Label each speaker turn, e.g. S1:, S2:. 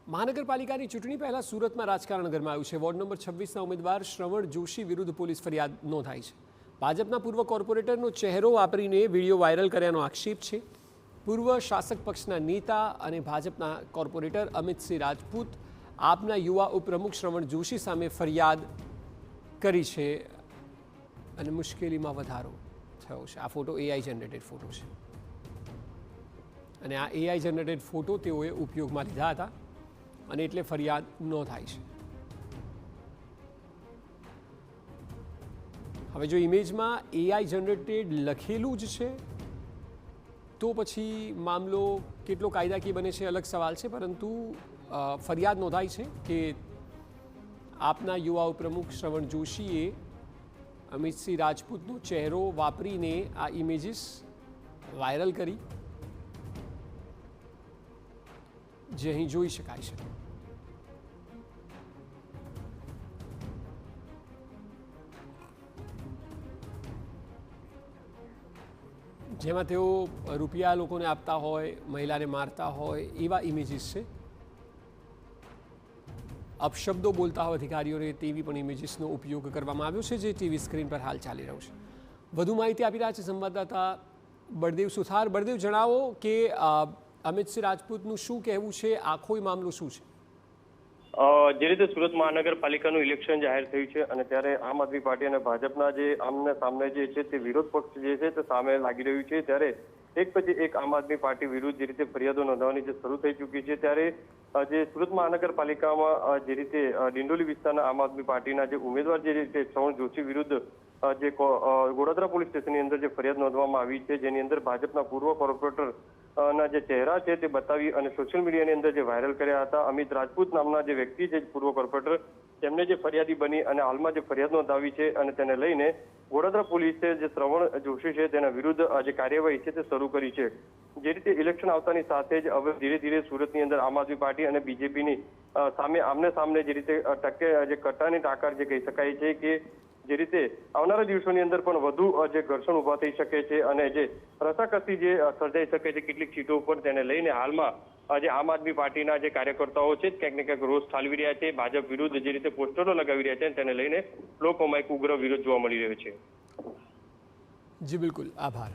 S1: મહાનગરપાલિકાની ચૂંટણી પહેલા સુરતમાં રાજકારણ ગરમાયું છે। વોર્ડ નંબર 26ના ઉમેદવાર શ્રવણ જોશી વિરુદ્ધ પોલીસ ફરિયાદ નોંધાઈ છે। ભાજપના પૂર્વ કોર્પોરેટરનો ચહેરો વાપરીને વિડીયો વાયરલ કર્યાનો આક્ષેપ છે। પૂર્વ શાસક પક્ષના નેતા અને ભાજપના કોર્પોરેટર અમિતસિંહ રાજપૂત આપના યુવા ઉપપ્રમુખ શ્રવણ જોશી સામે ફરિયાદ કરી છે અને મુશ્કેલીમાં વધારો થયો છે। આ ફોટો એઆઈ જનરેટેડ ફોટો છે અને આ એઆઈ જનરેટેડ ફોટો તેઓએ ઉપયોગમાં લીધા હતા અને એટલે ફરિયાદ નોંધાઈ છે। હવે જો ઇમેજમાં એઆઈ જનરેટેડ લખેલું જ છે તો પછી મામલો કેટલો કાયદાકીય બને છે અલગ સવાલ છે, પરંતુ ફરિયાદ નોંધાઈ છે કે આપના યુવા ઉપપ્રમુખ શ્રવણ જોશીએ અમિતસિંહ રાજપૂતનો ચહેરો વાપરીને આ ઇમેજીસ વાયરલ કરી, જે અહીં જોઈ શકાય છે। જેમાં તેઓ રૂપિયા લોકોને આપતા હોય, મહિલાને મારતા હોય એવા ઇમેજીસ છે। અપશબ્દો બોલતા હોય અધિકારીઓને તેવી પણ ઇમેજીસનો ઉપયોગ કરવામાં આવ્યો છે, જે ટીવી સ્ક્રીન પર હાલ ચાલી રહ્યું છે। વધુ માહિતી આપી રહ્યા છે સંવાદદાતા બળદેવ સુથાર। બળદેવ, જણાવો કે અમિતસિંહ રાજપૂતનું શું કહેવું છે, આખો મામલો શું છે?
S2: જે રીતે સુરત મહાનગરપાલિકાનું ઇલેક્શન જાહેર થયું છે અને ત્યારે આમ આદમી પાર્ટી અને ભાજપના જે આમને સામને જે છે તે વિરોધ પક્ષ જે છે તે સામે લાગી રહ્યું છે, ત્યારે એક પછી એક આમ આદમી પાર્ટી વિરુદ્ધ જે રીતે ફરિયાદો નોંધવાની જે શરૂ થઈ ચૂકી છે, ત્યારે જે સુરત મહાનગરપાલિકામાં જે રીતે ડિંડોલી વિસ્તારના આમ આદમી પાર્ટીના જે ઉમેદવાર જે રીતે શ્રવણ જોશી વિરુદ્ધ જે ગોડાદરા પોલીસ સ્ટેશનની અંદર જે ફરિયાદ નોંધવામાં આવી છે, જેની અંદર ભાજપના પૂર્વ કોર્પોરેટર ના જે ચહેરા છે તે બતાવી અને સોશિયલ મીડિયાની અંદર જે વાયરલ કર્યા હતા। અમિત રાજપૂત નામના જે વ્યક્તિ છે પૂર્વ કોર્પોરેટર, તેમને જે ફરિયાદી બની અને હાલમાં જે ફરિયાદ નોંધાવી છે અને તેને લઈને ગોડાદરા પોલીસે જે શ્રવણ જોશી છે તેના વિરુદ્ધ જે કાર્યવાહી છે તે શરૂ કરી છે। જે રીતે ઇલેક્શન આવતાની સાથે જ હવે ધીરે ધીરે સુરતની અંદર આમ આદમી પાર્ટી અને બીજેપીની સામે આમને સામને જે રીતે જે કટ્ટાની ટાકર જે કહી શકાય છે કે જે રીતે આવનારા દિવસોની અંદર પણ વધુ જે ઘર્ષણ ઉભા થઈ શકે છે અને જે રસાકસી જે સર્જાઈ શકે છે કેટલીક સીટો ઉપર, તેને લઈને હાલમાં જે આમ આદમી પાર્ટીના જે કાર્યકર્તાઓ છે ક્યાંક ને ક્યાંક રોષ ઠાલવી રહ્યા છે, ભાજપ વિરુદ્ધ જે રીતે પોસ્ટરો લગાવી રહ્યા છે તેને લઈને લોકોમાં એક ઉગ્ર વિરોધ જોવા મળી રહ્યો છે।
S1: જી બિલકુલ, આભાર।